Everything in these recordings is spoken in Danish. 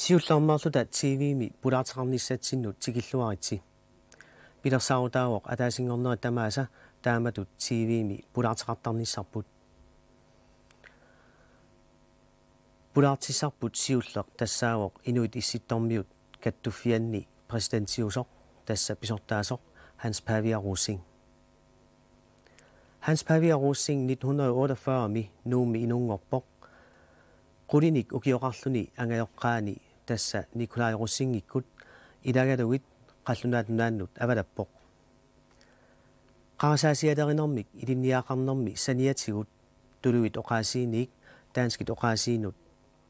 Siullermarluta TV-mi Pulaartiqarnissatsinnu tikilluaritsi. Pilersaarutaavoq ataasingorneri tamaasa taamatut TV-mi Pulaartiqartarnissarput. Pulaartissarput siulleq tassaavoq inuit Issittormiut Kattuffianni præsidentitiusoq tassa pisortaasoq hans Pavia Russing. Hans Pavia Russing 1948 nuumi inungorpoq qulinik ukioqarluni angajoqqaani tassa Nikolai Russingikkut ilagaluit qallunaatunaannut avalappoq. Qaasasialerinermik ilinniaqarnermi saniatigut tuluit oqaasiinik taanskit oqaasiinut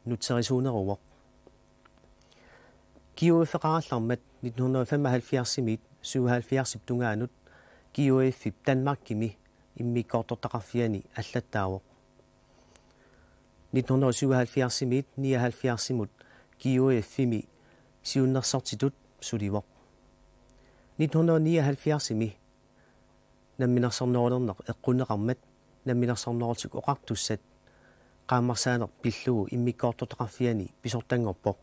nutserisuuneruvoq. Kiueffeqarallarmat 1975-mit 77 tungaanut kiueffip Danmarkimi immikkortortaqarfiani allattaavoq. 1977-mit 79-mut kiueffimi siunnersortitut sulivoq. 1979-mi namminersornoolerneq eqquneqarmat namminersornoortik oqartussat qaammarsaaneq pillugu immikkortortaqarfiani pisortangorpoq.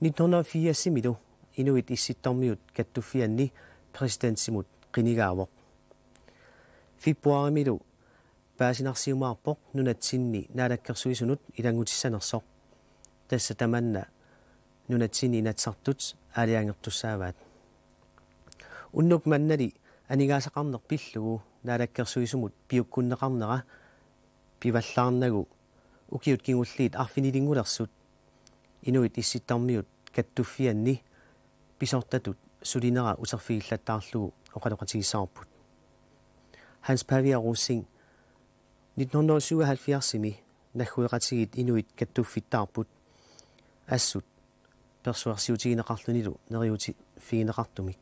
1980-milu inuit Issittormiut Kattuffianni præsidentitut qinigaavoq. Februarimilu paasinarsiumaarpoq nunatsinni naalakkersuisunut ilangutissanersoq tassa tamanna nunatsinni inatsartut aaliangertussaavaat. Unnuk mannali anigaasaqarneq pillugu naalakkersuisumut piukkunneqarnera pivallaarnagu ukiut kingulliit arfinilingullersut inuit Issittormiut Kattuffianni pisortatut sulinera uterfigillattaarlugu oqaloqatigineqarpoq. Hans Pavia Russing 1977-mi naggueqatigit inuit kattuffittaarput assut persuarsiutigineqarlunilu neriutifigineqartumik.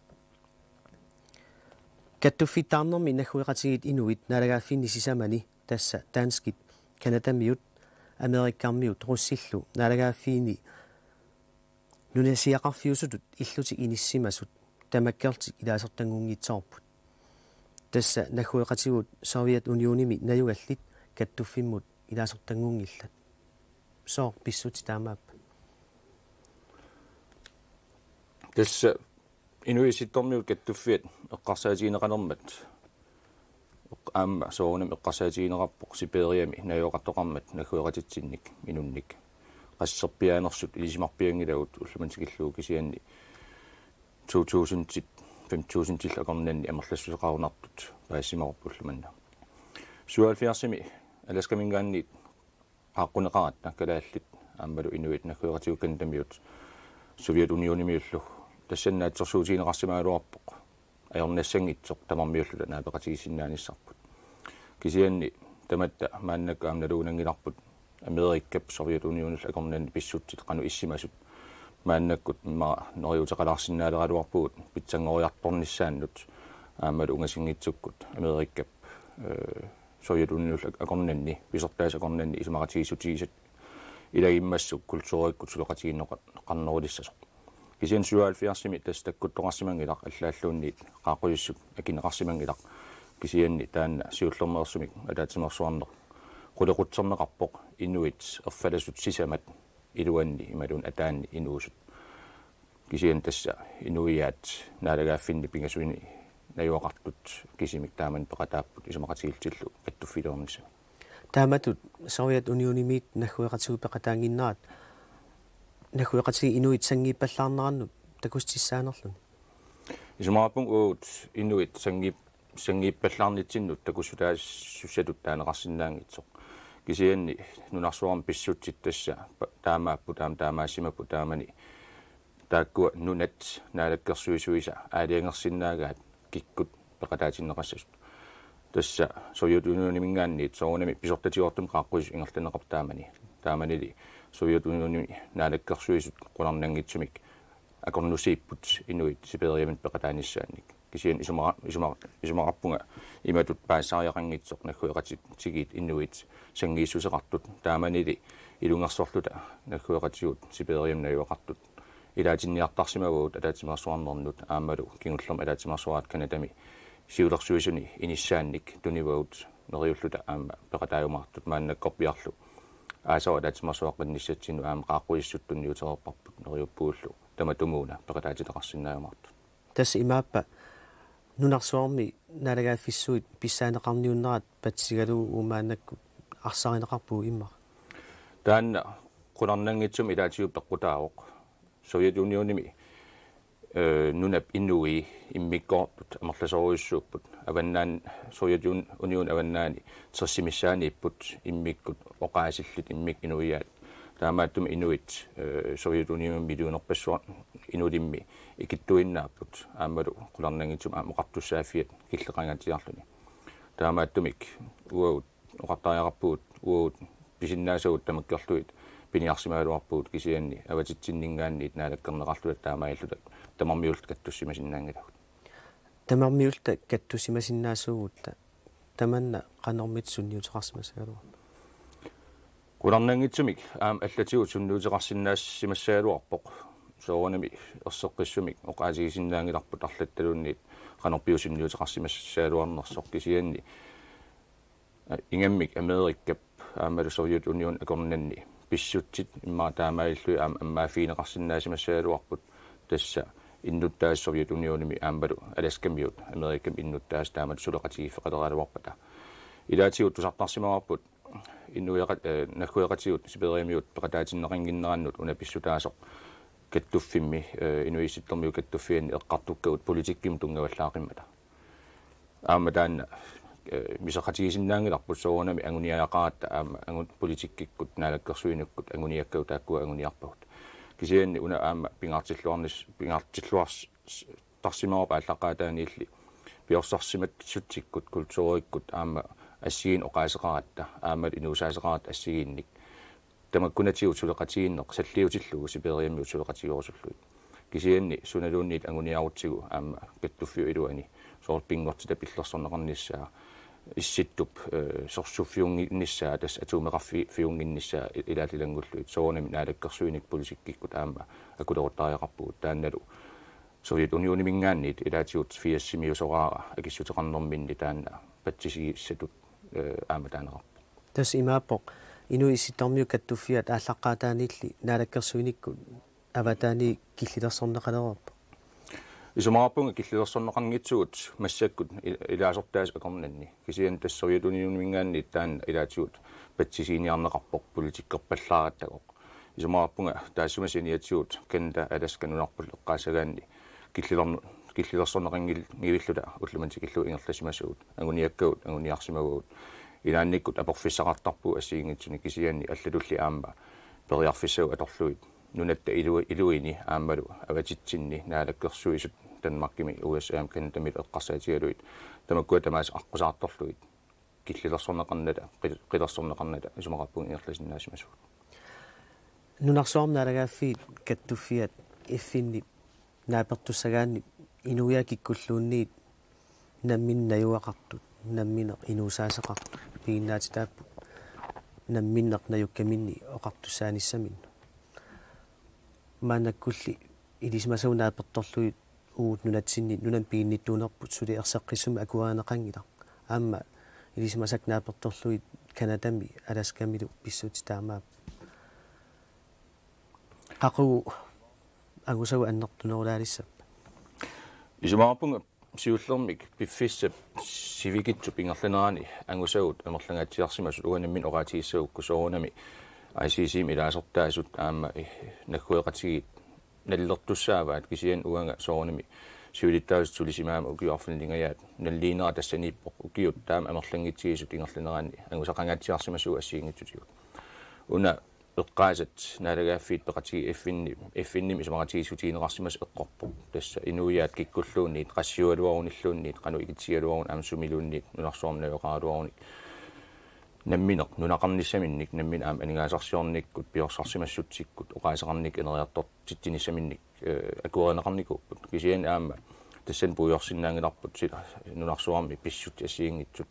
Kattuffittaarnermi naggueqatigit inuit naalagaaffinni sisamani tassa taanskit Kanadamiut Amerikkarmiut russillu naalagaaffiini nunasiaqarfiusutut illutik inissimasut tamakkertik ilaasertangungiitsoorput. Tassa naggueqatigut Soviet Unionimi najugallit kattuffimmut ilaasertangungillat. Soor pissuti taamaappa. Tassa inuit Issittormiut Kattuffiat eqqarsaatigineqanermat aamma soonam eqqarsaatigineqarpoq siperiami najuaqartoqarmat naggueqatitsinnik minunnik qassarpiaanersut ilisimarpiangilagut ullumantikilluu kisianni 2000 5000 akornanni amerlassuseqarunartut paassimarupullumanna 77-mi alaskamingaanniit aaqquneqarat nakkalaallit aammalu inuit naggueqatigut Kanadamiut Soviet Unionimiullu тассаннаатсерсуутигинеқарсимаалуарпоқ аёрнассангитсоқ тамармиуллута наапеқатигисиннаанissarput кисианни таматта мааннакка аамналуунангиларпут Америккап Совет Унионул акорнанни писсуттит қану иссимасут мааннаккут ма нориутеқалаарсиннаалералуарпугут питсангориарторниссааннут аамалу унгасингитсуккут Америккап Совет Унионул акорнанни писортаас акорнанни исумақатигиссутигисат илагиммассук культууриккут сулоқатигинеқарнерулиссасоқ кисиан 77-ми тастаккуттоқарсимангилақ аллааллуунниит qaaquyussuk акинеқарсимангилақ кисианни таанна сиуллермерсумик алаатимерсуарнеқ qullequtserneqarpoq inuit erfalasut sisamat iluanni imalun ataanni inuusut kisian tassa inuiaat naalagaaffinni pingasuini najuaqartut kisimik taaman peqataapput isumaqatigiltillu kattuffileornissa taamatut Soviet Unionimit naggueqatigut peqataanginnaat naggueqatigi inuit sangiippallaarnerannut takustisaanerlun isumaqappung uut inuit sangiippallaarnitsinnut takussutaas sussatut taaneqarsinnaangitsoq kisianni nunarsuarm pissutsit tassa taamaappu taamaassimapu taamani taakkua nunat naalakkersuisuisa aaliangersinnaagaat kikkut peqataatinneqassasut tassa Soviet Unionimingaanniit soonami pisortatiortum qaaqquis ingertaneqartaamani taamanili Soviet Unioni naalakkersuisut qularnangitsumik akornusiipput inuit siperiamit peqataanissaannik kisian isumaqarpunga imatut paassariaqangitsoq naggueqatigit inuit sangiissuseqartut taamanili ilungersorluta naggueqatigut siperiam najuaqartut ilaatinniartarsimaguut alaatimersuarnernut aammalu kingullerma alaatimersuarat Kanadami siulersuisuni inissaannik tunivagut neriulluta aamma peqataajumartut maannakkorpiarlu aso dat masooqinnissatsinu aam qaaqquissuttunniuteqarparput neriuppuullu tamatumuuna peqataatitaqarsinnaajumart tas imaappa nunarsuarmi nalagaafissuit pissaaneqarniunnerat patsigalu umaannakku arsarinaqarpuu imma taanna qunarnangitsum ilaatiup peqqutaaroq Soviet Unionimi nunap innui immikkorput amerlasoruissuupput avannaan Soviet Union avannaani tersimissaaniipput immikkut oqaasillit immik inuiaat taamaattum inuit Soviet Union miluunerpassuar inulimmi ikittuinnaapput aammalu qularnangitsum aamoqartussaafiat killeqangatiarluni taamaattumik uut oqartariaqarpuut uut pisinnaasuut tamakkerluit piniarsimaaluarpuut kisianni avatitsinningaanniit naalakkerneqarluat taamaillutak tamarmiult kattussimasinnaangilagut tamarmiulta kattussimasinnaasuugutta tamanna qanormit sunniuteqarsimasaaluar qularnangitsumik allatigut sunniuteqarsinnaassimassaaluarpoq soorunami erseqqissumik oqaasigisinnaangilarput arlattalunniit qanorpiusunniuteqarsimassaaluarnersoq kisianni ingammik Amerikkap aammalu Soviet Union akornanni pissutsit imma taamaillui ammaafiineqarsinnaasimassaaluarput tassa innuttaas Soviet Unionimi aammalu alaskamiut Amerikkam innuttaas taamat suleqatigiffeqaleraaluarpata ilaatigut tusartarsimaarput innuiaqat nakkueqatigut siberiamiut peqataatinneqanginnerannut una pissutaasoq kattuffiimmi Issittormiut Kattuffianni eqqartukkagut politikkim tungavallaaqimata aamma taanna misaqatigisinnaangilarput soorunami anguniaqaratta angun politikkikkut naalakkersuinukkut anguniakkau taakkua anguniarpagut kisianni una aamma pingaartilluars tarsimaapa allaqaataaniilli piorsorsimat sutsikkut kultuurikkut aamma assiin oqaaseqaratta aammat inuusaaseqarat assigiinnik tamakkunatigut suleqatiginneq salliutillugu siberiamiut suleqatigurusulluit kisianni sunaluunniit anguniarutigu aamma kattuffiu iluani soorpingortita pillersorneqarnissaa issittup sorsuffiunginnissaa tas atumeqarfiunginnissaa ilaatilanngulluit soorunami naalakkersuinik politikkikkut aamma akuleruttariaqarpugut taannalu Soviet Unionin mingaanniit ilaatigut fiassimiusoraa akissuteqarnerminni taanna patsisigissatut aamma taaneqarpu tas imaappoq Issittormiut Kattuffiat aallaqaataaniilli naalakkersuinikku avataani killilersorneqalererpo isumaarpunga killilersorneqarngitsugut massakkut ilaasortaas akornanni kisian tas Soviet Union mingaanniit taanna ilaatigut patsisiiniarneqarpoq politikkerpallaarattagoq isumaarpunga taassumasiniatsigut Kanada Alaskanunarpul eqqaasagaanni killilersorneqangivilluta ullumantikillu ingerlasimasugut anguniakkagut anguniarsimagugut ilaannikkut aporfissaqartarpu assiingitsuni kisianni allatulli aamma periarfissau atorluit Nunaata iluini aammalu avatitsinni naalakkersuisut Danmarkimi USA Kanadamit eqqarsaatigaluit tamakkua tamaas aqqusаарtorluit killilersorneqarnata qilersorneqarnata isumaqarpun ingerlasinnaasimasut nunarsuarnaalagaaffiit kattuffiat iffinni naapertussagaanni inuiakikkulluunniit namminnayuaqartut nammineq inuusaaseqartut piginnaatitaappu namminneq najukkaminni oqartussaanissaminnu maanakkulli ilismasaunaappertorluit uut nunatsinni nunan piginnittuunerput suli erseqqissumi akuaaneqangila aamma ilismasaknaapertorluit Kanadami Alaskamilu pissutitaamaap qaqu angusagu annertunerulaalissapp isumaarpunga siullermik piffissap sivikitsu pingerlanerani angusagut amerlangaatsiarsimasut uanammin oqaatigissaukku soorunami ICC ilaasortaasut aamma nakkueqatigit nallertussaavaat kisian uanga soorunami siulittaasut sulisimaama ukiuarfillingayaat nalliinera tassaniippoq ukiut taama amerlangittigisut ingerlanerani angusaqangaatsiarsimasuu assiingitsutigut una eqqaasat naalagaaffiit peqatigi iffinnim isumaqatigisutiineqarsimas eqqorpoq tassa inuiaat kikkulluunniit qassiualuarunilluunniit qanu ikitsialuarun aamsumiluunniit nunarsuarnayoqaaluaruni nammineq nunaqarnissaminnik nammin aam anigaasarsiornikkut piorsorsimassutsikut oqaaseqarnik eneriartort tittinissaminnik akuereneqarnikuupput kisian aamma tassan puiorsinnaangilarput sila nunarsuarmi pissutti assiingitsut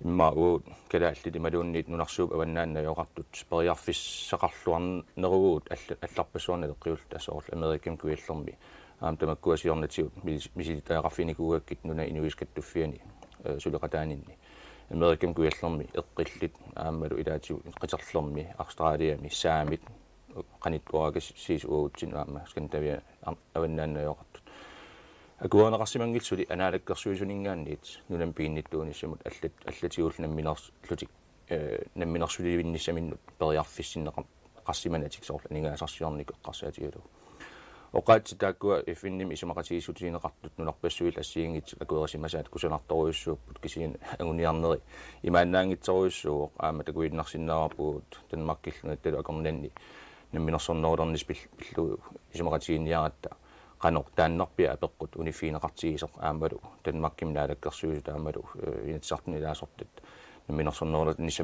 imma uut kalaallit imaluunniit nunarsuup avannaannajoqartut periarfissaqarluarneruguut алларпассуарна эққиулта соорл Америкам куиллерми аам тамаккуасиорнатигут мисилитаақарфиникуугаккит нуна инуис каттуффиани сулеқатаанинни Amerikan kuillermi eqqillit aammalu ilaatiu qitarlormi Australiami saamit qanittuagas siis uutsin aamma Skandinavia avannaannajoqartut akuanaqarsimangilsuli anaalakkersuisuningaanniit nunan piinnittuunissamut allatiulnamminerlutik namminersulivinnissaminut periarfissinneqa qarsimanatik soorla ningaasarsiornik eqqarsaatigalu oqaatsi taakkua iffinnim isimaqatigisutiineqartut nunarpassuil assiingit akuerisimasaat kusanartoruissuupput kisiin anguniarneri imaannaangitsoruissuuq aama takuinnarsinnaarpuut tanmakkillungattalu akornanni namminersornerullernis pillu isimaqatiginniaratta qanoq taannarpia apeqqut unifiineqartigisoq aamalu tanmakkim naalakkersuisu taamalu initsartunilaassortat namminersornerullernis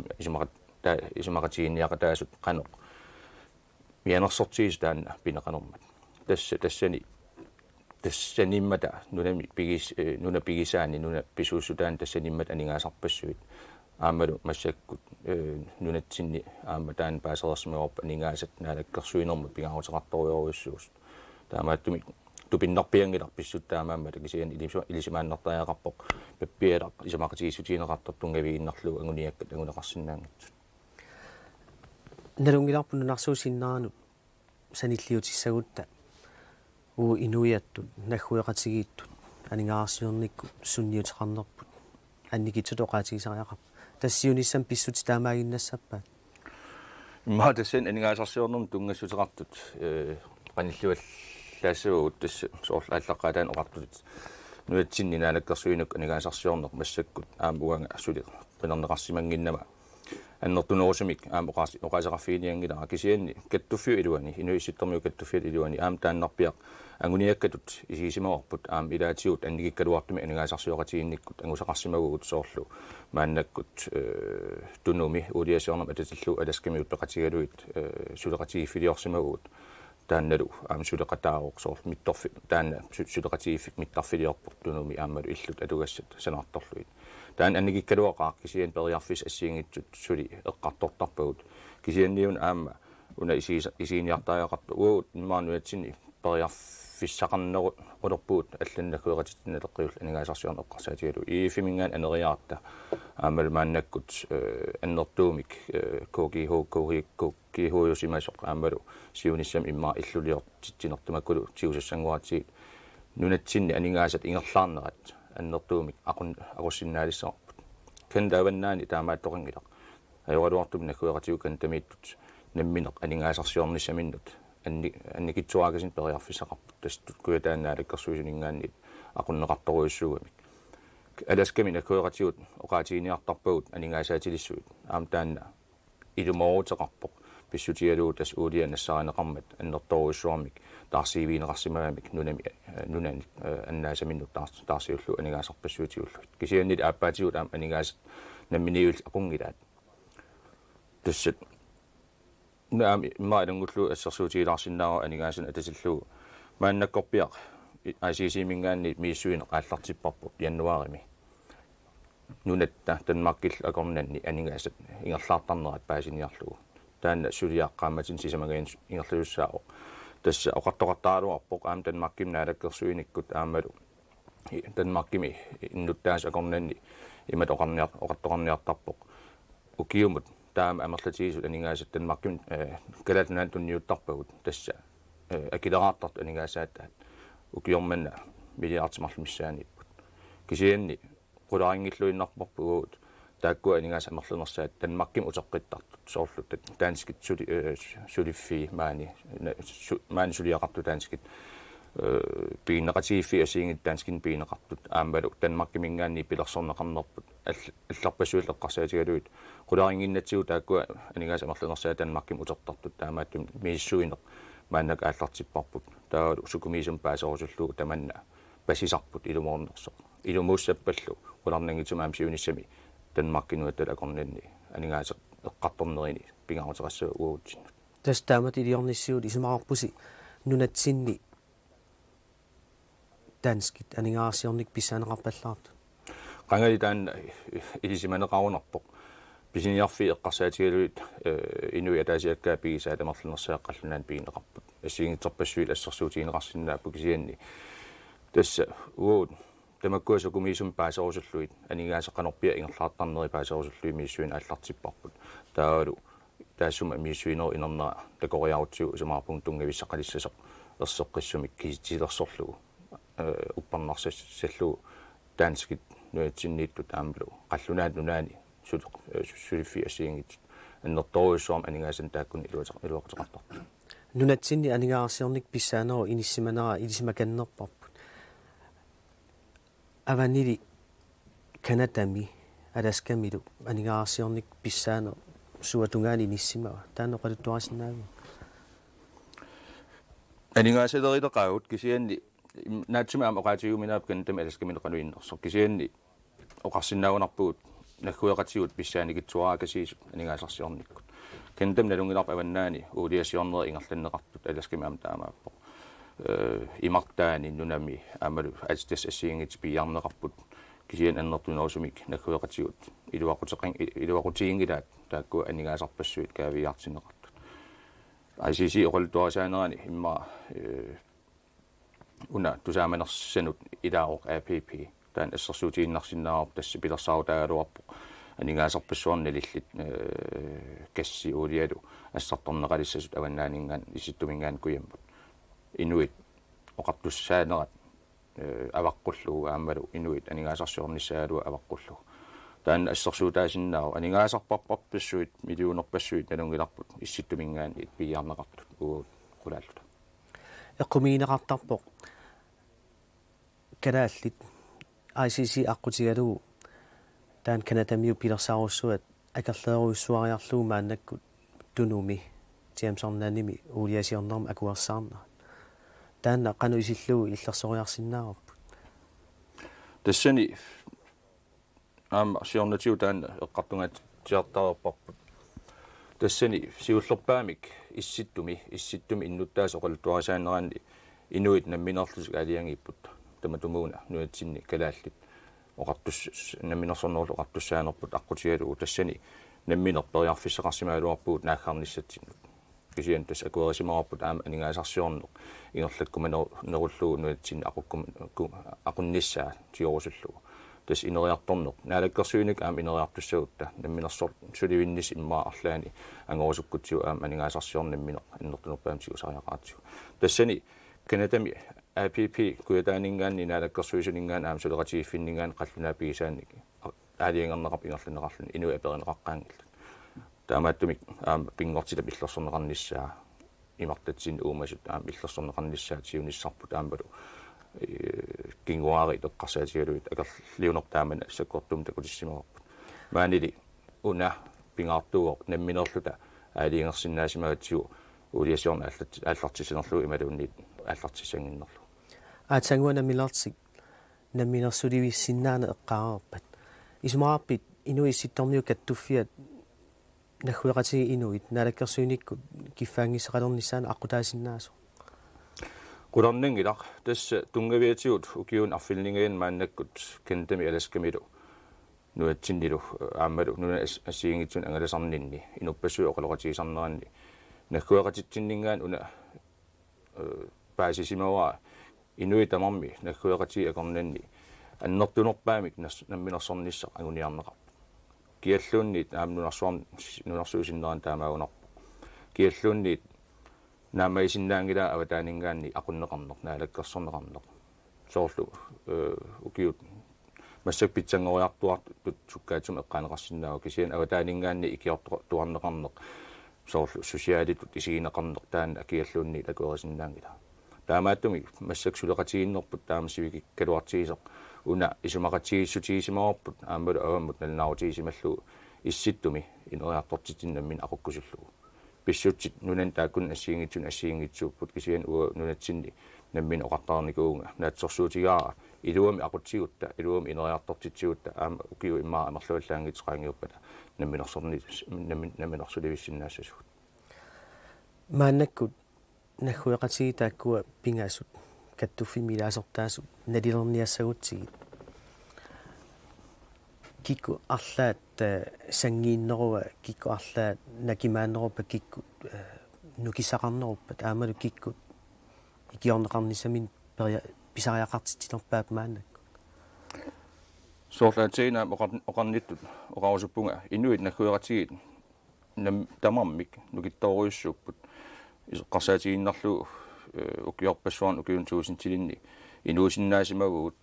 isimaqatiginniaqa taasut qanoq mianersortigisu taanna pineqanormat тассаниммата нуна пигисаани нуна писууссутаан тассаниммат анингаасарпассуит аамалу массаккут нунатсинни аама таан паасерерсимаорпа анингаасат наалаккерсуинермут пигаарутеқарторуйоруйуссуус таамааттуми тупиннарпиангиларписсут таамааммата кисиан илисимааннартаяақарпоқ паппиалақ исамақатигиссутиинеқартор тунгавииннарлугу агуниаккат агунеқарсинаангитсут налунгиларпу нунарсуусиннаанут саниллиутиссагутта уу инуиаттут наггуеқатигииттут анингаарсиорникку сунниутеқарнерпут анникитсут оqaатигисариақарп тассиунissam писсути таамаагиннассаппаат иммаатассен анингаасарсиорнерм тунгассутеқартут qanilluallaassуут тасса соорла аллаққаатаан оqartut нуатсинни наалаккерсуинук анингаасарсиорнер массаккут аамуанга асули qinernеқарсимангиннама аннертунерусумик аама оqaасеқарфииниангилара кисианни каттуффиу илуани инуи Issittormiut Kattuffianni илуани аама тааннарпиақ агуниаккатут исисимаорпут аама илаатигут аннигиккалуартуми анингаасарсиоqatiginnikkut ангусақарсимагугут соорлу мааннаккут тунуми улиасиорнам ататиллу аласкамиут пеқатигалуит сулеқатигиффилиорсимагугут таанналу аама сулеқатаароқ соор митторфи таанна сулеқатигиффик миттарфилиорпут тунуми аамалу иллут атугассат санаарторлуит таан аннигиккалуақаа кисиан периарфис ассиингитсут сули эққартортарпагут кисианниун аама уна исииниартааяқарту уут имаануатсини периарфиссақарнеру qulorpuut алланнакуеқатитинналеққиул анингаасарсиорн эққарсаатигалу иифимингаан анериаарта аамал мааннаккут аннертуумик кокихуйусимасоқ аамалу сиуниссам иммаа иллулиортитсинертумаккулу тиусассангуатсиит нунатсинни анингаасат ингерлаарнерат аннертуумик aqussinnaalissaarput кандаваннаани таамааттоқингилақ аюгалуартум накуеқатигу кантамииттут намминеқ анингаасарсиорниссаминнут анникитсуаагасин периарфиссақарпут тастут куятаанаалаккерсуисунингаанни aqunneqartoruissuugamik аласками накуеқатигут оqaатигиниартарпагут анингаасаатилиссуит аам таанна илумоорутеқарпоқ писсутигалуу тас уулианассаринеқармат аннерторуиссуармик таарсивиинеқарсимаамик нунани аннаасаминнут таарсиуллу анингаасарпассуутиуллут кисианнит ааппаатигут аам анингаас намминиул ақунгилаат тассат наам маалангуллу ассерсуутигилаарсиннаава анингаасан атасиллуу мааннаккорпиақ асисимингаанни мииссуинеқ ааллартиппарпут januarimi нунатта танмаккил акорнанни анингаасат ингерлаартарнерат паасиниарлугу таанна сулиаққааматин сисамагаин ингерлуссаao тасса оқартоқартаалуарпоқ аам танмакким наалаккерсуиниккут аамалу танмаккими иннуттаас акорнанни имат оқартоқарниартарпоқ укиумут таама амерлатигисут анингаасат танмакким Kalaallit тунниуттарпагут тасса акилераартарт анингаасааттаат укиорманна милиартимарлумиссаанииппут кисианни qulariнгиллуиннарпорпугуут таакку анингаас амерлунерсаат танмакким утеққиттартут соорлут таанскит сулиффи маани сулиақарту таанскит пииннеқатигиффи асиингит таанскин пиинеқартут аамалу танмаккимингаанни пилерсорнеқарнерпут алларпассуиллеққарсаатигалуит qulariнгиннатсигу таакку анингаас амерлунерсаат танмакким утертартут таамааттум мииссуинеқ мааннак ааллартиппарпут таа сукумиисум паасерусуллугу таманна пасисарпут илумоорнерсоқ илумууссаппаллу qulарнангитсумаам сиунissami танмаккинуаттал акорнанни анингаасеқ эққарторнерини пингаарутеқассуу уутсиннут тастаамат илиорниссуут исумаарпуси нунатсинни данскит анингаасиорник писсаанеқарпаллаарт qangали таан илисиманеқарунарпоқ писиниарфи эққарсаатигалуит инуи атаасиаккаа пигисаа тамерлунерсааққаллунаан пигинеқарпут ассигингитсерпассуит ассерсуутигинеқарсиннааппу кисианни тасса уут тамаккуаса кумиисум паасорусуллуит анигаасаққанорпиа ингерлаартарнери паасорусуллуи мииссуин ааллартиппарпут таалу таассума мииссуинер инернера такориарутсуу усамаарпун тунгависсақалиссасоқ ерсеққиссумик киситилерсорлугу уппарнарсаллугу таанскит нуатсинниитту таамлу қаллунаат нунаани сулиффи асиингит аннерторуйссуарм анигаасан тааккун илуақутеқартар нунатсинни анигаарсиорник писсаанеру иниссиманера илисимаканнерпарпут аванили канатами аласкамилу анигаарсиорник писсаанер суатунгаани иниссимава таанеқалуттуарасинаагу анигаасалерилеқаагут кисианни наатсума оqaatigiuminaap канатами аласкамилеқануиннерсо кисианни оқарсинаагунарпугут наггуеқатигут писсааникитсуаакасиисут анигаасарсиорниккут кентам налунгиларп аваннаани уулиасиорнери ингерланнеқартут аласкимаам таамааппо имартаани нунами амалу астас ассиингит пиарнеқарпут кисиан аннертунерусумик наггуеқатигут илуақутигингилаат таакку анигаасарпассуит каавиартинеқартут ICC оqaltuarsaanерани имма уна тусааманерсанут илаоқ APP таан ассерсуутииннарсинаарп тасси пилерсаарутаагалуарпо анигаасарпассуарни лиллит касси уулиалу ассарторнеқалиссасут аваннаанингаан иситтумингаан куяммут инуит оқартуссаанерат аваққуллугу аамалу инуит анигаасарсуорниссаалуа аваққуллугу таан ассерсуутаасиннаару анигаасарпарпарпассуит милиунерпассуит налунгиларпут исситтумингаан пиаарнеқартут уу қулааллута эққумиинеқартарпоқ Kalaallit ICC аққутигалугу таан канатамиу пилерсааруссуат акерлееруйссуариарлугу мааннаккут тунуми тиамсорнаними уулиасиорнерма акуарсаарна таанна қану исиллугу иллерсориарсиннаараппут тассани сиорнатиу таанна эққартунгаат тиартаарпарпут тассани сиуллерпаамик исситтуми иннуттаас оқалуттуарисаанераанни инуит намминерлусик алиангиппут таматумууна нуатсинни Kalaallit оқартус намминерсорнерулу оқартуссаанерпут аққутигалугу тассани намминер периарфиссеқарсимаалуарпуут нааххарниссатсиннут кисиан тас акуерисимаарпут аама анигаасарсиорнеқ ингерлаккуманеруллугу нуатсинни ақунниссаа тиорусуллугу тас инериарторнеқ наалаккерсуиник аама инериартуссагутта намминерсор суливиннис иммаа арлаани ангорусуккутсиу аама анигаасарсиорнамминеқ аннертунерпаамтигу сариақаатсигу тассани канатами APP куятаанингаанни наалаккерсуисунингаан аама сулеқатигиффиннингаан қаллунаа пигисаанник аалиангернеқарп ингерланеқарлун инуи аперинеқаққаангилла таамааттумик аама пингортилап иллерсорнеқарниссаа имартатсин уумасут аама иллерсорнеқарниссаа тиуниссарпут аамалу januari тоққарсаатигалуит акерлиунертаамана саккортум такутиссимаварпут маанили уна пингаартуоқ намминерлута аалиангерсиннаасимагатсигу уулиасиорна ааллартисинерлугу ималуунниит ааллартисангиннерлу аатсангуана милартик намминерсуливиссиннаана эққаарпат исумаарпит инуи Issittormiut Kattuffiat нахуеқатиги инуит наалаккерсуиниккут киффаангиссақалернissaана аққутаасиннаасо qulorningilaq tassa tungavitiut ukiun arfilningain maannakut kentami alaskamilu nuatsinnilu aammalu nuna assiingitsun angalasarninni inuppassu oqaloqatigisarneranni nakkueqatitsinningaan una paasisimawa inui tamarmi nakkueqati akornanni annertunerpaamik namminersornissaq anguniarneqarp kialluunniit aamnunarsuarn nunarsuusinneran taamaagunarp kialluunniit наамаисиннаангила аватаанинггаанни aqunneqarneq naалаккерсорнеqarneq соорлу укиут массак питсангориартуартут суккаатсум эққаанеқарсинаава кисиан аватаанинггаанни икиортуарнеqarneq соорлу сусиалитут исигинеqarneq таан акиаллуунни такуерисиннаангила таамааттуми массак сулеқатигиннерпут таамасивики калуартигисеқ уна исумақатигиссутигисимаорпут аамалу аваммут налнаутигисималлу исситтуми инериартортитиннаммин ақуккусуллугу писсутсит нунан тааккун ассиингитсууппут кисиан уа нунатсинни наммин оқартаарникуунга наатсорсуутигаара илуами ақутсигутта илуами инериартортитсигутта аама укиу иммаа амерлуаллаангитсеқаангиуппата намминерсуливиссиннаассасуут мааннаккут нахуеқатиги тааккуа пингаасут каттуффимилаасортаасут налилерниассагутсигит кикку арлаат сангииннеруа кикку арлаат накимааннерупа кикку нукисақарнеруппат аамалу киккут икиорнеқарнисамин писариақартитилерпаап мааннакку soorlaateina oqarnittut oqarusuppunga inuit nakkueratigit tamammik nukittooriussuupput iseqqarsaatiginnarlu ukiorpassuarn ukiun tuusintilinni inuusinnaasimaguut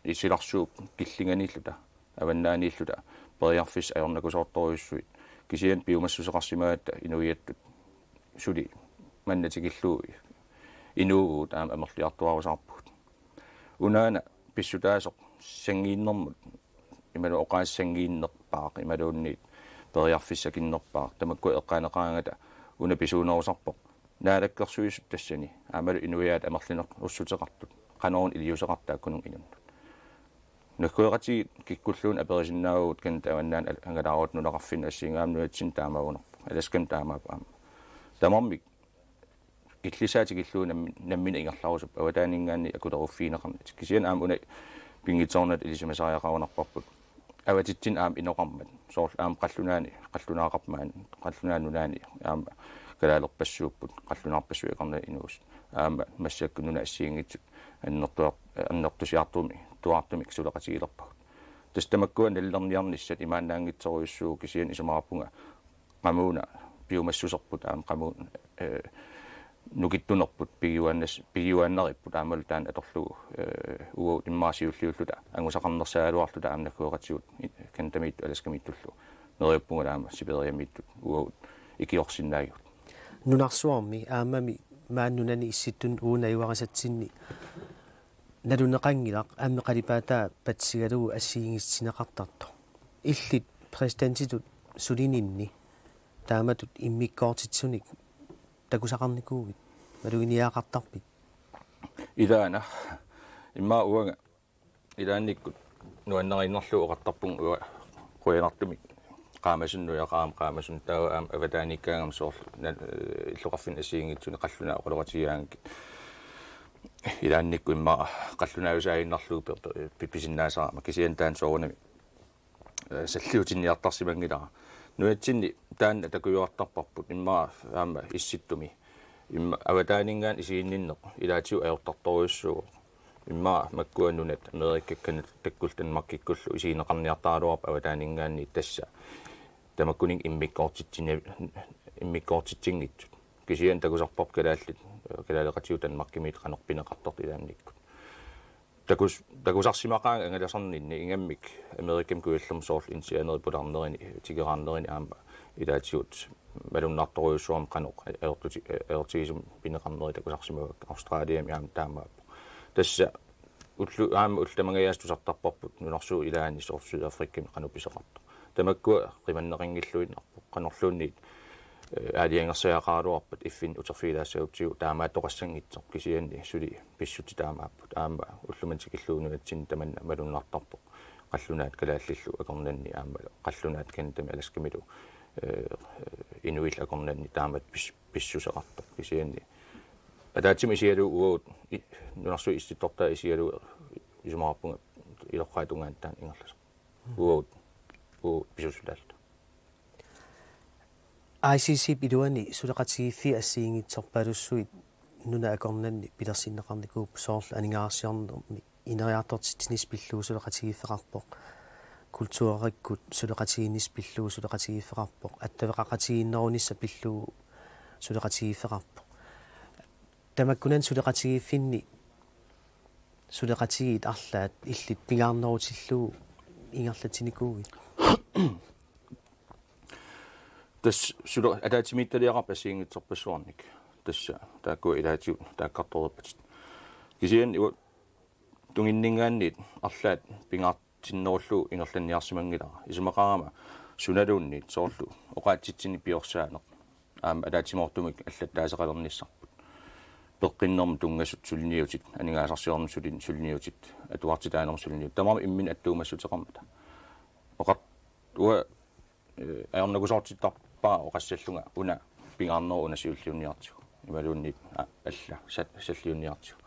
isilarsuup killinganiilluta avannaaniilluta periarfis ajornakusoortoriussuit kisian piumassuseqarsimagatta inuiattut suli mannatigilluu inuugut amerliartuarusarput unaana pissutaasoq sangiinnermut imalu oqaassangiinnerpaaq imaluunniit periarfissakinnerpaaq tamakku eqqaaneqaangata una pisuunerusarpoq naalakkersuisut tassani amalu inuiaat amerlineq ussuteqartut qanoorun iliuseqartaakkunun inunnut nakkuerati kikkulluun aperisinnaaugut kan tawannaan angalaaruut nunaqarfin assiingaamnuatsin taamaunerpu alaskam taamaapa tamarmik illisaatigilluun nammina ingerlarusup awataaningaanni akuleruffiineqarnat kisian una pingitornat ilisimasariaqarunarparput awatitsin inoqarmat soorl qallunaaqarmaan qallunaannunaani kalaalerpassuupput qallunaarpassuiqarna inuus massakkununa assiingitsut annertusiartumi tuartumik suleqatigilerpagut tastamakkuan nallerniarnissat imaannaangitsoruussuu kisian isumarappunga qamuuna piumassuserput qamuun nukittunerput pigiuanneripput aamaltaan atorlugu uut immaasiulliulluta angusaqarnersaaluarluta aamnakkuoqatigut kantamiittu alaskamiittullu neriuppunga aama siperiamiittut uut ikiorsinnaagigut nunarsuarmi aamami maannunani issittun uuna iuarisatsinni naluneqangilaq aammeqalipaataa patsigalugu assiingissineqartartu illit præsidentitut sulininni taamatut immikkoortitsunik takusaqarnikuugit maluginiaaqartarpit ilaana imma uanga ilaannikkut nuannerinnerlu oqartarpun uga qoyanartumik qaamasunnu ja qaamasun taa avataaniikkaangam soor illuqarfin assiingitsuni qalluna oqaloqatigiaangit ilaannikku imma qallunausaaginnarlu pipisinnaasarama kisiantaan soorunami salliutinniartarsimangilaa nuatsinni taanna takujuartarparput imma aama issittumi imma avataaningaan isiinninneq ilaatiu ajortartoriussuuq imma makkuannunat amerikkakkanat takkultan makkikkullu isiineqarniartaaluarp avataaningaanni tassa tamakkuning immikkoortitsingittut kisian takusarparp kalaallit kalaaleqatiutan makkimiit qanerpineqartort ilaannikkut takusarsimaqaanga angalasarninni ingammik amerikkam kuillum soorl insianeri pularnerini tigeraarnerini aama ilaatiut malunnaartoruussuam qanoq aertigisum pineqarneri takusarsimagak australiam yaam taamaappu tassa aama ultamangayaastussartarparput nunarsuu ilaani soor sydafrikkam qanupiseqartu tamakkua qimanneqingilluinnerpu qanorluunniit aaliangersiaqaaluarpat iffin uterfiilaassagutigu taamaat toqassangitsoq kisianni suli pissuti taamaapput aama ullumantikilluunuatsin tamanna malunnaartarpoq qallunaat kalaallillu akornanni aama qallunaat kantami alaskamilu inuil akornanni taamat pissuseqartoq kisianni ataatsimi isialu uut nunarsu issittortaa isialu isumarappunga iloqqaatungaantaan ingerlaso uut pisusulaalla ICC biduani suleqatigiffi assiingitsorpalussuit nuna akornanni pilersinneqarnikuup soorl aningaarsiarnermi ineriartortittinis pilluu suleqatigiffeqarpoq kultuurarikkut suleqatiginis pilluu suleqatigiffeqarpoq attaveqaqatiginnerunissa pilluu suleqatigiffeqarpoq tamakkunan suleqatigiffinni suleqatigit arlaat illit pingaarnerutilluu ingerlatinikuugit tas sulo ataatimiittaliaqarpassiingitsorpassuarnik tassa taakku ilaatiu taakkartoruppatit kisian iwa tunginningaanniit arlaat pingaartinnerullu ingerlanniarsimangilaa isumaqarama sunaluunniit soorlu oqaatsitsini piorsaanaq aama ataatimortumik allattaaseqalernissarput peqqinnermu tungassut suliniutit aningaasarsiornum suliniutit atuartitaanermu suliniut tamam immin attuumassuteqarmata oqat uwa aornakusortittarpaa oqassallunga una pingaarneru una siulliunniartigu imaluunniit alla salliunniartigu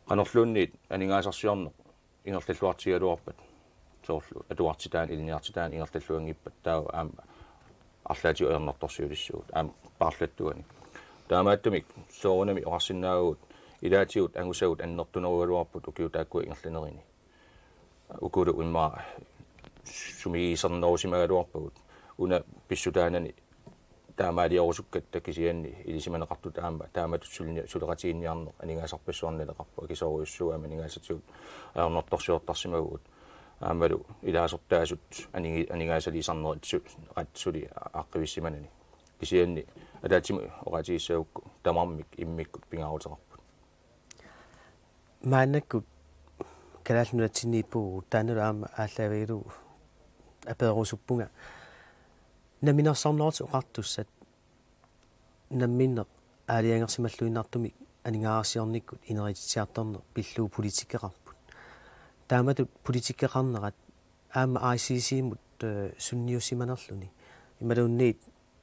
qanerluunniit aningaasarsiorneq ingerlalluartigaluarpat soorlu atuartitaan ilniartitaan ingerlalluangippat taa aama arlaatiu ajernertorsiulissugut aama paarlattuani taamaattumik soorunami oqarsinnaaguut ilaatiut angusagut annertunerualuarput ukiutaakku ingerlanerini ukuru unma sumi sarnausimagaluarpagut una pissutanani taamaali orusukkatta kisianni ilisimaneqartu taamatut suleqatiinniarneq aningaasarpassuarnileqarpu kisoruissuama aningaasatiut aarnortorsiortarsimaguut aamalu ilaasortaasut aningaasaliisarneritsu qatsuli aaqqivisimanani kisianni ataatimu oqatigissaukku tamarmik immikkut pingaruteqarput maannakkut kalaallunatsiniippugu taanulu aama ааllавиилу аперусуппунга наминерсарнерти оқартуссат намминнеқ аалиангерсималлуиннартуми анингаасиорниккут инерититсиарторнер пиллуу политиккеқарпут тааматут политиккеқарнерат аама ICC-мут сунниуссиманерлуни ималуунниит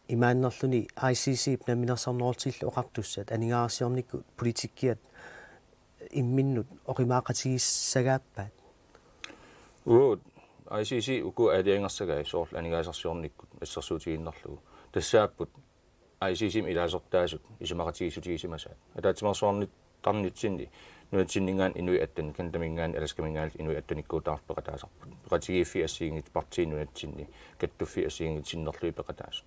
имааннерлуни ICC-п наминерсарнертиллу оқартуссат анингаасиорниккут политиккиат имминнут оқимаақатигиссагааппаат ICC uku aaliangersagai soorl anigaasarsiornikkut assarsuutigiinnerlugu tassaaput ICC ilaasortaasut isumaqatigisutigisimasa ataatimarsuarnit tarnitsinni nuatsinningaan inui attan kantamingaan alaskamingaal inui attanikkuutaarpeqataasarput peqatigiiffi assiingit partiinunatsinni kattuffi assiingit sinnerlui peqataasut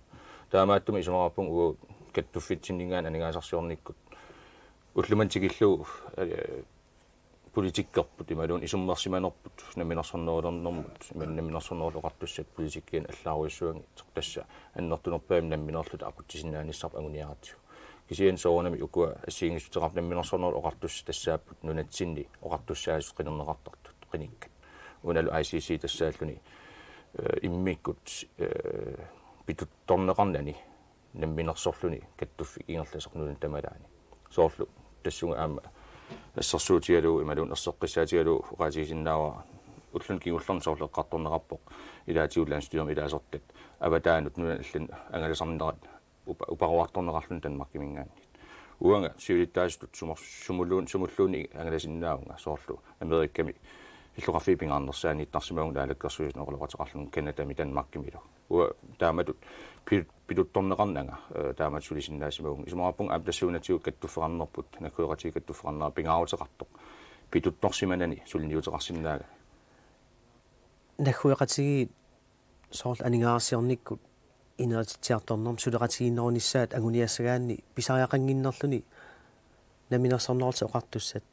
taamaattumi isumarapun ugu kattuffitsinningaan anigaasarsiornikkut ullumantigillu politikkerput imaluun isummersimanerput naminersarnerulernermut naminersarneruloqartussat politikkiin allaaruissuangi tassa annertunerpaam naminerlut aquttisinnaanissarp anguniaratiu kisian soornami ukua assiingissutteqarp naminersarneruloqartuss tassaapput nunatsinni oqartussaasut qinerneqartartut qinikkat unalu ICC tassaalluni immikkut pituttorneqarnani naminersorluni kattuffi ingerlasernuun tamalaani soorlu tassunga aama assarsuutigalu imaluun erseqqissaatigalu oqatigisinnaava ullun kingullerni soorleqqartorneqarpoq ilaatiullaan ilaasortat avataanut nunallan angalisarnerat uparuartorneqarlun tanmarkimingaannit uanga siulittaasutut sumulluuni angalasinnaunga soorlu amerikkami illuqarfiipingaarnersaani ittarsimagun laalakkersuisne oqaloqatiqarlun kanadami tanmarkimilu ua taamatut pituttorneqarnanga taamat sulisinnaasimagun isumarappun aaptassuunatigut kattufferarnerput nakkueqatigi kattufferarnera pingaruteqartoq pituttorsimanani suliniuteqarsinnaaga nakkueqatigi soorl aningaarsiornikkut inerititsiartornerm suleqatiginnerunissaat anguniassagaanni pisariaqanginnerluni naminersarnerti oqartussat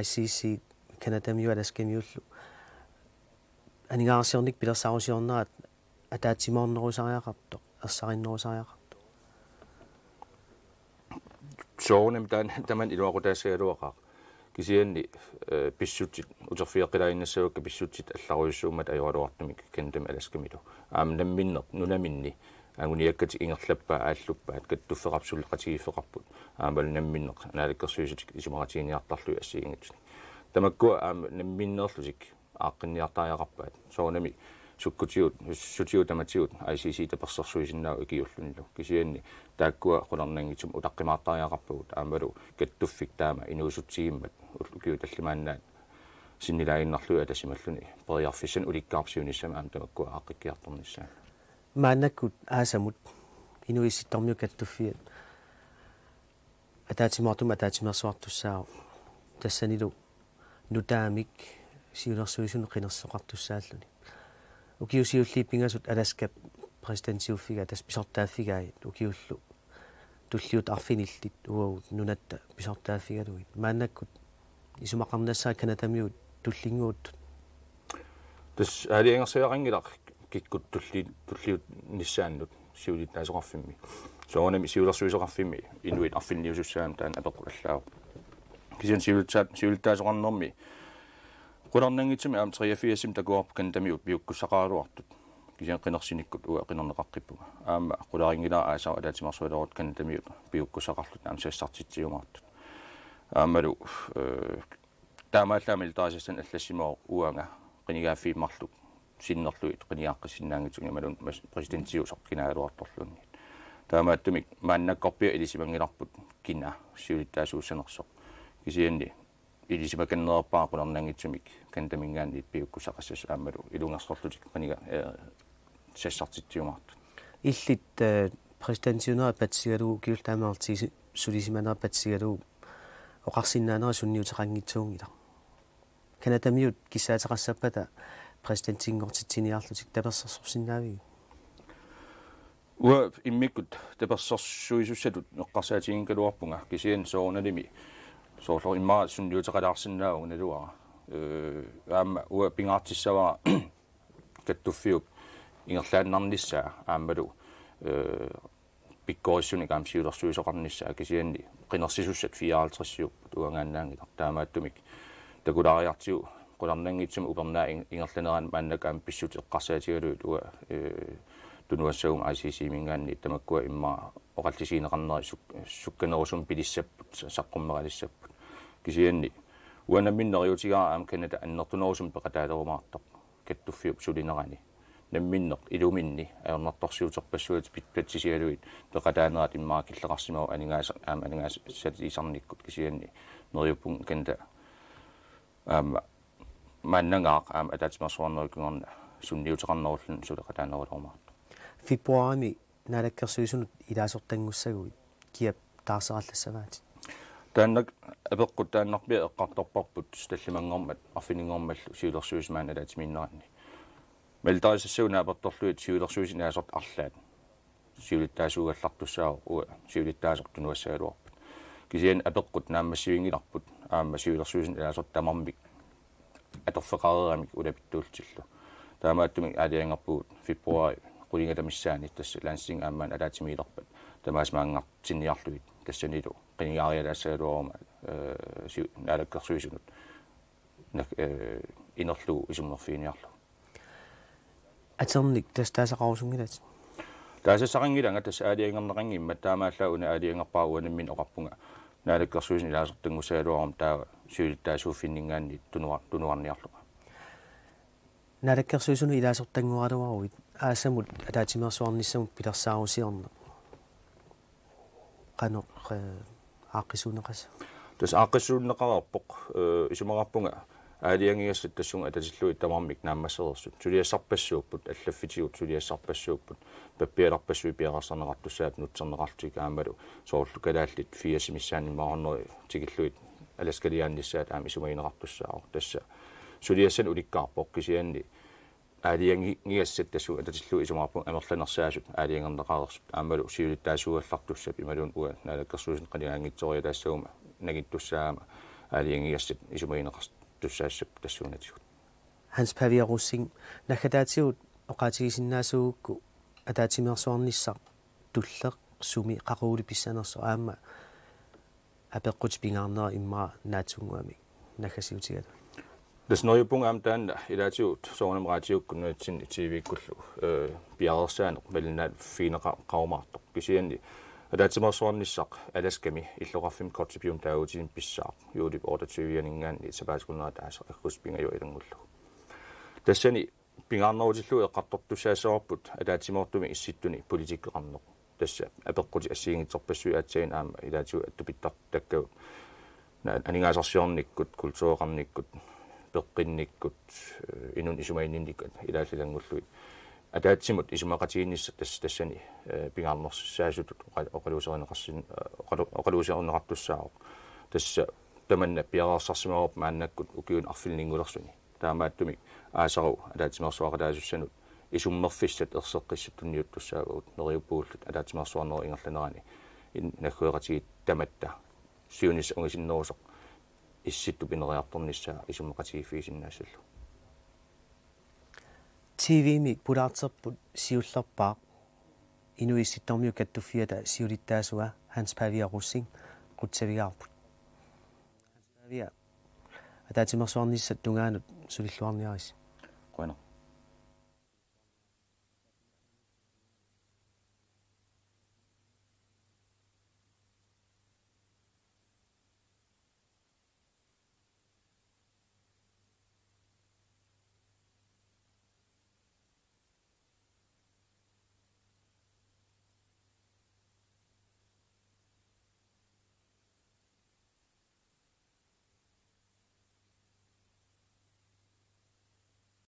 ICC kanadamiu alaskamiullu aningaarsiornik pilersarusiornerat ataatsimornerusariaqartoq ersarinnerusariaqartoq soornem taman iluaqutaasigaluaqaq kisianni pissutsit uterfiaqqilainnassavakka pissutsit allaruissuummat ajoraluartumik kandam alaskamilu namminneq nunaminni anguniakkati ingerlappaa aalluppaat kattufferapsulleqatigiffeqarput aamal namminneq naalakkersuisutik isumaqatigiiniartarlui assiingitni tamakkua namminneerlusik aaqqinniartaajaqarpaat soornami sukkutiut tamatiut ICC tapersersuisinnaa ikiullunillu kisianni taakkua qularnangitsum utaqqimaartaajaqarpugut aamalu kattuffik taama inuusutsigimmat ukiutallimaannaat sinnilaainnarlui atasimalluni periarfissan ulikkaarsiunissama aam tamakkua aaqqikkiartornissaa maannakkut aasamut Issittormiut Kattuffiat ataatimersuartussaau tassanilu nutaamik siulersuisun qinersoqartussaalluni ukiusiulliippingasut alaskap præsidentituffiga tas pisortaaffigaait ukiullu tulliut arfinillit uagut Nunaata pisortaaffigaluit maannakkut isumaqarnassaa kanatamiut tullinguuttut tas aaliangersiaqangilaq kikkut tulliut nissaannut siulittaasoqarfimmi soonami siulersuisoqarfimmi inuit arfinniusussaam taan apequlallaau kisian siulittaasoqarnermi qularnangitsumi aam 83 takuarp kandamiut piukkussaqaaluartut kisian qinersinikut ua qinerneqaqqippuga aama qularingilaa aasau alaatimarsualerut kandamiut piukkussaqarlut aam sassartitsiumaartut aamalu taamaallaami iltaasassan allassimoo uanga qinigaaffiimmarlu sinnerluit qiniaaqqissinnaangitsung imalun præsidentitut kinaaluartorlunni taamaattumik maannakkorpia ilisimangilarput kina siulittaasuussanersoq kisianni ilisimakannerpaa qularnangitsumik kantamingaanniit piukkussaqassas aamalu ilungersorlutik qaniga sassartitsiumaartut illit præsidentituna patsigalu kiultaameerti sulisimanera patsigalu oqarsinnaanera sunniuteqangitsuungila Kanadamiut kissaataqassapata præsidentitut tapersersorsinnaavigi. Ua immikut tapersersuisussatut neqqarsaatiginkaluarpunga kisien soornalimi soorlor imma sunniutaqalaarsinnaagu naluara aamma ua pingaartissavara kattuffiup ingerlaannarnissaa aammalu pikkorissuni kaamsiulersuisoqarnissaa kisianni qinersisussat 54 uangaannaangita taamaattumik takulaariartiu qularnangitsum upernaa ingerlaneraan maannakaam pissut eqqarsaatigaluut ua tunuassagum ICC mingaanni tamakkua imma oqallisiineqarneri sukkanerusum pilissapput saqqummeralissapput kisianni uanamminneriutigaa aam Kanada annertunerusum peqataalerumaartoq kattuffiup sulinerani namminneq iluminni aornartorsiuterpassuut pitpatsisialuit peqataanerat immaa killeqarsimaru aningaas satiisarnikkut kisianni neriuppun Kanada maannangaaq aam ataatimersuarnerikungorna sunniuteqarnerullan suleqataanerulerumaartoq februarimi naalakkersuisunut ilaasortangussaguit kiap taarserallассаваати тааннак апеққут тааннарпиа эққарторпарпут таллимангормат арфинингормаллу сиулерсуисмаан алаатиминнеранни мелтарисассауна аперторлуит сиулерсуисинаасорт арлаат сиулиттаасуугаллартуссаау уа сиулиттаасорту нуассагалуарпут кисиан апеққут нааммассивингиларпут аама сиулерсуисин алаасорт тамармик аторфеқарерамик улапиттуултиллу таамааттумик аалиангерпуут фебруари qulingatamissaani tassa lansing aammaan alaatimiilerpat tamaasmaangartinniarluit tassanilu qinigaarialaassagaluaruma naalakkersuisunut inerlu isummerfiiniarlu aternik tastaasaqarusungilat taasasaqangilanga tassa aaliangerneqangimmat taamaallau aaliangerpaa uanammin oqarpunga naalakkersuisin ilaasertangussaluarum taa siulittaasuuffinningaanni tunuarniarluqa naalakkersuisunu ilaasortangualuaruit aasamut ataatimersuarnissamut pilersaarusiorna qanoq aaqqisuuneqassa tas aaqqissuunneqarpoq isumararpunga aaliangiassat tassunga atatilluit tamarmik naammasserersut suliassarpassuupput allaffitigut suliassarpassuupput pappialarpassui piaqarserneqartussaat nutserneqartik aamalu soorlu kalaallit fiasimissaanimmaarneri tikilluit alaskaliaannissaat aam isumagineqartussaaq tassa suliassan ulikkaarpoq kisianni aaliangiassat tassu atatillu isumarpun amerlanersaasut aaliangerneqarersut aamalu siulittaasuugallartussap imalun ua naalakkersuusin qaniaangitsoorialaassaguma nagittussaama aaliangiassat isumagineqartussaassap tassuunatigut hans Pavia russing nakataatigut oqatigisinnaasuugukku ataatimersuarnissaq tulleq sumi qaquuli pissanerso aama apeqqut pingaarnera immaa naatsunguami nakasiutigalu Desnøjepunkt am taanna ilaatiut soornam raatiukkunnuatsin TV-kullu piarersaaneq malinaat fiineqaumaartoq kisianni ataatimersuarnissaq alaskami illoqarfim kortipium taagutin pissaaq juulip 28-ianingaanni sapaaskunnerataasa akkuspingajo ilangullu tassani pingaarnerutillu eqqartortussaassaarput ataatimertumi issittuni politikkeqarneq tassa apeqquti assiingitserpassui aatsain aama ilaatiut attupittar takkaut aningaasarsiornikkut kultuuqarnikkut peqqinnikkut inun isumainninnikkat ilaalilangulluit ataatsimut isumaqatiginnissat tassani pingaarnersaasutut oqaluuserneqartussaaq tassa tamanna piaqarsarsimarup maannakkut Ukiuni arfilningulersuni taamaattumik aasaru ataatimersuaqalaasussанут isummerfissat erseqqissattunniuttussaagut neriuppuullut ataatimersuarneri ingerlanerani nakkueqatigit tamatta siunis ungisinnerusoq issittu pineriartornissaa isummeqatigifiisinnaassallu TV-mi pulaarterput siullerpaaq inu Issittormiut Kattuffiata siulittaasua hans Pavia russing qutsavigaarput hans Pavia ataatimersuarnissat tungaanut sulilluarniaris